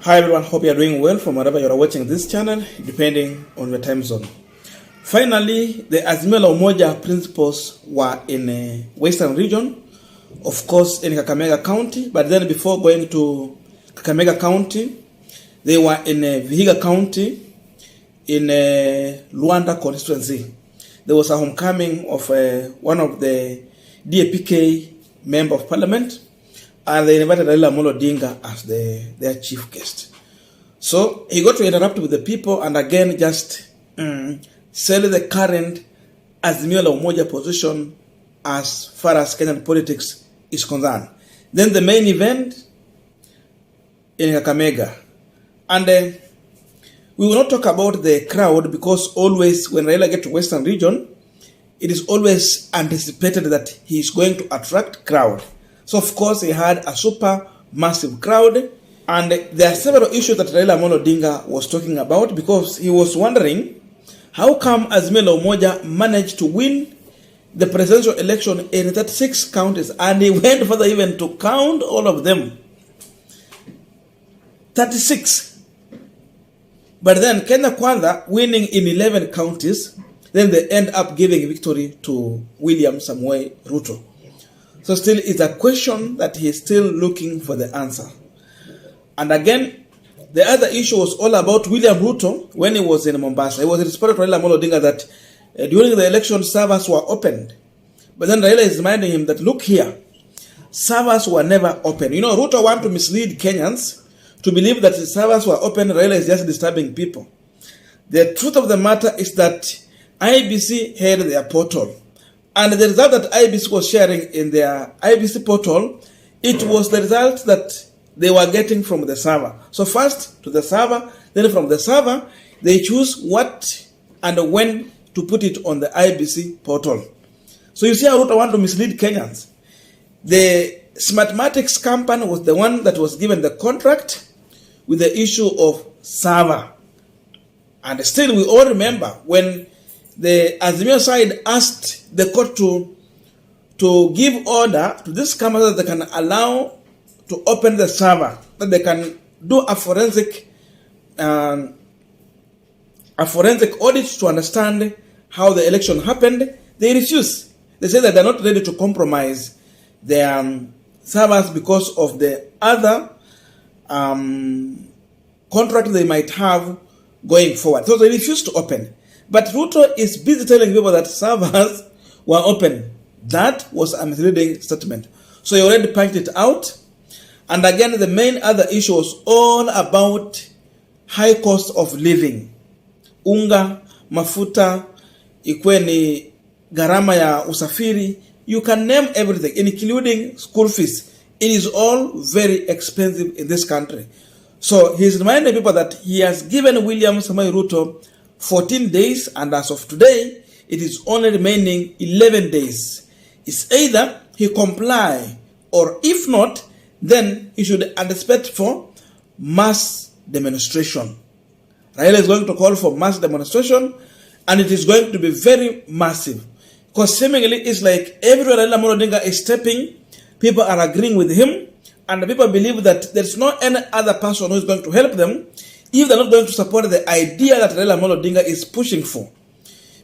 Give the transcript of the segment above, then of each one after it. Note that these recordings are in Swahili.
Hi everyone, hope you are doing well from wherever you are watching this channel, depending on your time zone. Finally, the Azimio la Umoja principals were in a western region, of course in Kakamega County, but then before going to Kakamega County, they were in Vihiga County, in Luanda constituency. There was a homecoming of one of the DAPK member of parliament, and they invited Raila Odinga as their chief guest. So he got to interact with the people and again just sell the current Azimio la Umoja position as far as Kenyan politics is concerned. Then the main event in Kakamega. And we will not talk about the crowd because always when Raila gets to Western region, it is always anticipated that he is going to attract crowd. So of course he had a super massive crowd, and there are several issues that Raila Odinga was talking about because he was wondering how come Azimio la Umoja managed to win the presidential election in 36 counties, and he went further even to count all of them. 36. But then Kenya Kwanza winning in 11 counties, then they end up giving victory to William Samoei Ruto. So still it's a question that he is still looking for the answer. And again, the other issue was all about William Ruto when he was in Mombasa. He was responding to Raila Odinga that during the election servers were opened. But then Raila is reminding him that look here, servers were never open. You know, Ruto want to mislead Kenyans to believe that the servers were open. Raila is just disturbing people. The truth of the matter is that IBC had their portal. And the result that IBC was sharing in their IBC portal, it was the result that they were getting from the server. So first to the server, then from the server, they choose what and when to put it on the IBC portal. So you see how Ruto want to mislead Kenyans. The Smartmatics company was the one that was given the contract with the issue of server. And still we all remember when the Azimio side asked the court to give order to this company that they can allow to open the server, that they can do a forensic audit to understand how the election happened. They refuse. They say that they're not ready to compromise their servers because of the other contract they might have going forward. So they refuse to open. But Ruto is busy telling people that servers were open. That was a misleading statement. So he already punched it out. And again, the main other issue was all about high cost of living. Unga, mafuta, ikuwe ni gharama ya usafiri. You can name everything, including school fees. It is all very expensive in this country. So he's reminding people that he has given William Samoei Ruto 14 days, and as of today, it is only remaining 11 days. It's either he comply, or if not, then he should anticipate for mass demonstration. Raila is going to call for mass demonstration, and it is going to be very massive. Because seemingly it's like everywhere Raila Odinga is stepping, people are agreeing with him, and the people believe that there's no any other person who is going to help them if they're not going to support the idea that Raila Odinga is pushing for.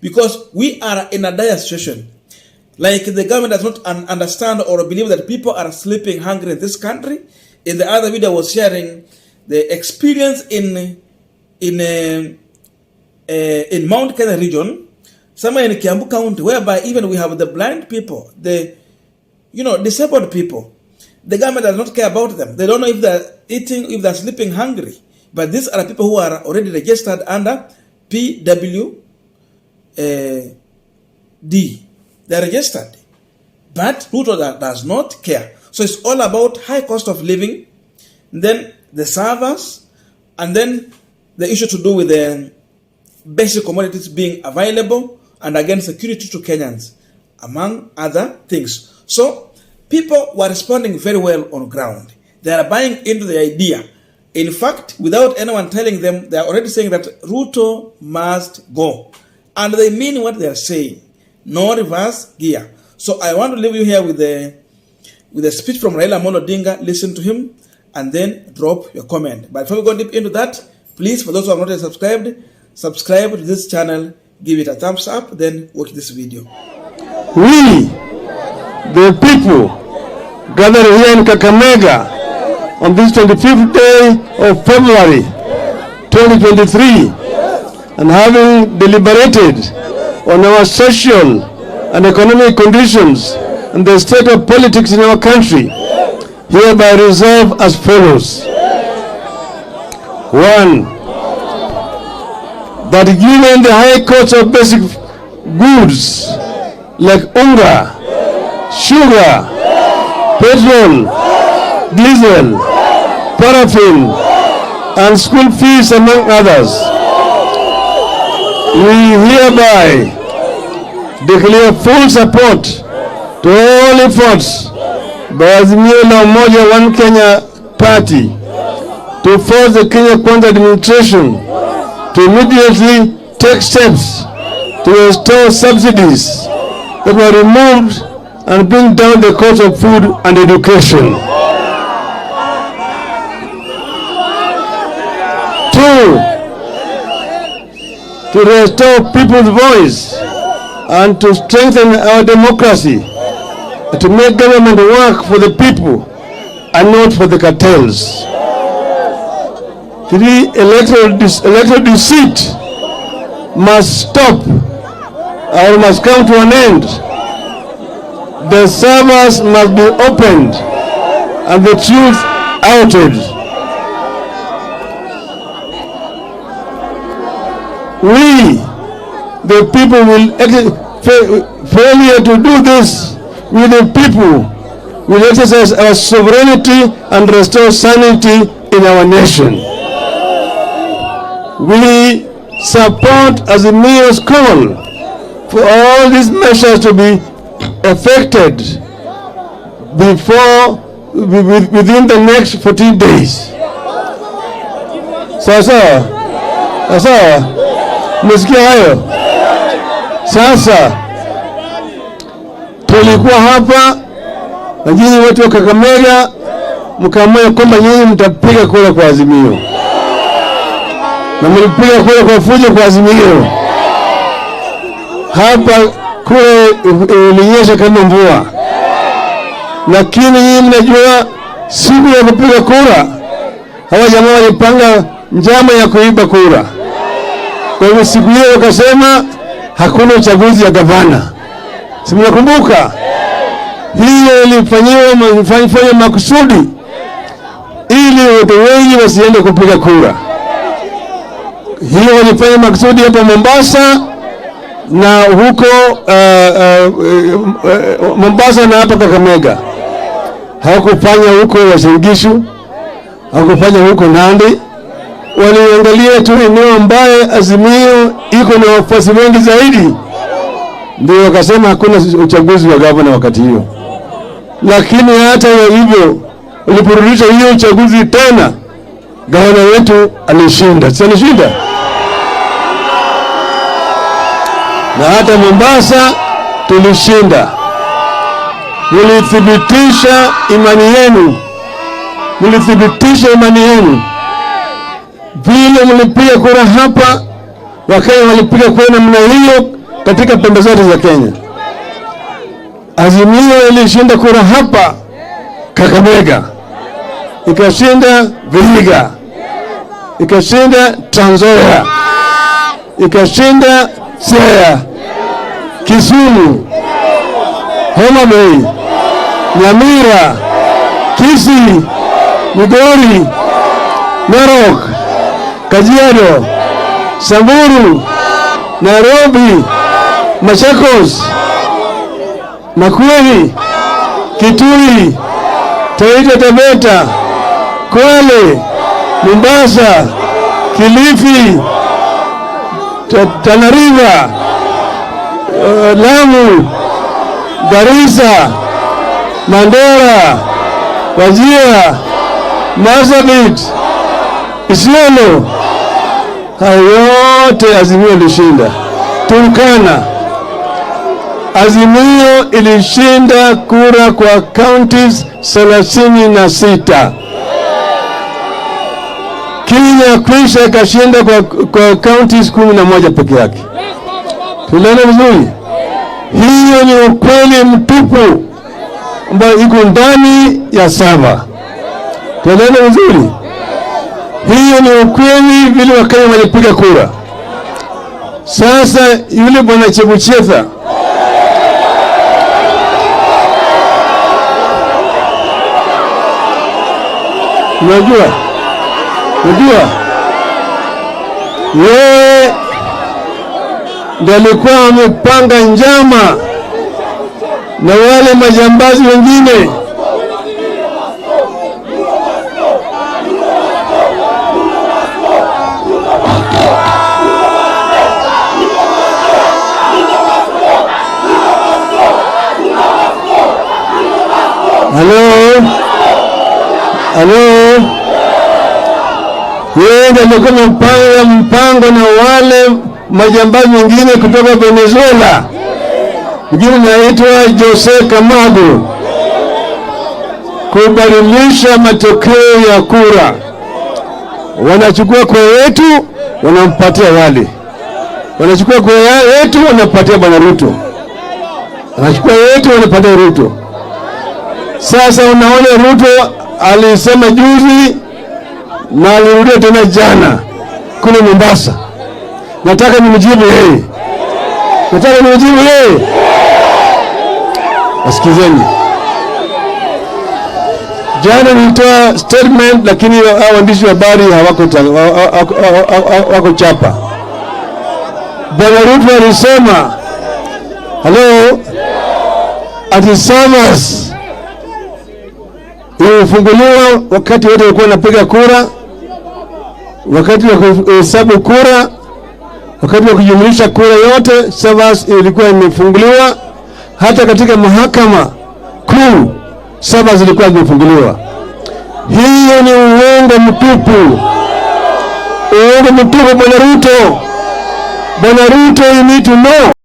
Because we are in a dire situation. Like the government does not understand or believe that people are sleeping hungry in this country. In the other video I was sharing the experience in Mount Kenya region, somewhere in Kiambu County, whereby even we have the blind people, the disabled people. The government does not care about them. They don't know if they're eating, if they're sleeping hungry. But these are people who are already registered under PWD. They're registered. But Ruto does not care. So it's all about high cost of living, then the servers, and then the issue to do with the basic commodities being available, and again security to Kenyans, among other things. So people were responding very well on ground. They are buying into the idea. In fact, without anyone telling them, they are already saying that Ruto must go. And they mean what they are saying. No reverse gear. So I want to leave you here with the speech from Raila Odinga. Listen to him. and then drop your comment. But before we go deep into that, please, for those who have not yet subscribed, subscribe to this channel, give it a thumbs up, then watch this video. We, the people, gathered here in Kakamega on this 25th day of February 2023, and having deliberated on our social and economic conditions and the state of politics in our country, hereby resolve as follows. 1. That given the high cost of basic goods like unga, sugar, petrol, diesel, paraffin, and school fees, among others, we hereby declare full support to all efforts by Azimio la Umoja One Kenya Party to force the Kenya Kwanza administration to immediately take steps to restore subsidies that were removed and bring down the cost of food and education. 2. To restore people's voice and to strengthen our democracy, to make government work for the people and not for the cartels. 3. Electoral deceit must stop or must come to an end. The servers must be opened and the truth outed. We, the people, failure to do this, we the people will exercise our sovereignty and restore sanity in our nation. We support Azimio's call for all these measures to be effected within the next 14 days. Sasa, msikia hayo? Sasa tulikuwa hapa na nyinyi watu wa Kakamega mkaamua kwamba nyinyi mtapiga kura kwa Azimio, na mlipiga kura kwa fujo kwa Azimio. Hapa kura ilinyesha kama mvua, lakini nyinyi mnajua siku ya kupiga kura hawa jamaa walipanga njama ya kuiba kura. Kwa hivyo siku hiyo wakasema hakuna uchaguzi ya gavana. Si mnakumbuka? Hiyo ilifanywa makusudi ili watu wengi wasiende kupiga kura. Hiyo walifanya makusudi hapa Mombasa na huko Mombasa na hapa Kakamega. Hawakufanya huko Uasin Gishu, hawakufanya huko Nandi. Waliangalia tu eneo ambaye Azimio iko na wafuasi wengi zaidi, ndio wakasema hakuna uchaguzi wa gavana wakati hiyo. Lakini hata hivyo uliporudisha hiyo uchaguzi tena, gavana wetu alishinda. Si alishinda? Na hata Mombasa tulishinda. Mulithibitisha imani yenu. Mulithibitisha imani yenu. Vile mlipiga kura hapa, Wakenya walipiga kura namna hiyo katika pembe zote za Kenya. Azimio ilishinda kura hapa Kakamega, ikashinda Vihiga, ikashinda Trans Nzoia, ikashinda Siaya, Kisumu, Homa Bay, Nyamira, Kisii, Migori, Narok, Kajiado, Samburu, Nairobi, Machakos, Makueni, Kitui, Taita Taveta, Kwale, Mombasa, Kilifi, Tana River, Lamu, Garissa, Mandera, Wajir, Marsabit, Isiolo. Hayo yote Azimio ilishinda. Turkana, Azimio ilishinda kura kwa counties 36. Kenya kwisha ikashinda kwa counties 11 peke yake. Tunaona vizuri? Hiyo ni ukweli mtupu ambao iko ndani ya Saba. Tunaona vizuri? Hiyo ni ukweli vile Wakenya walipiga kura. Sasa yule bwana Chebuchetha unajua yeye ndiye alikuwa amepanga njama na wale majambazi wengine Halo, yeye ndiye alikuwa amepanga mpango na wale majambazi wengine kutoka Venezuela. Mwingine anaitwa Jose Camargo, kubadilisha matokeo ya kura. Wanachukua kura yetu, wanampatia wale. Wanachukua kura yetu, wanapatia bwana Ruto. Wanachukua yetu, wanapatia Ruto. Sasa unaona Ruto alisema juzi na alirudia tena jana kule Mombasa. Nataka nimjibu yeye. Asikizeni. Jana nilitoa statement lakini waandishi wa habari hawako chapa. Bwana Ruto alisema ati Savas ilifunguliwa wakati wote walikuwa wanapiga kura, wakati wa kuhesabu kura, wakati wa kujumlisha kura yote, Savas ilikuwa imefunguliwa. Hata katika mahakama kuu Savas ilikuwa imefunguliwa. Hiyo ni uongo mtupu. Bwana Ruto, you need to know.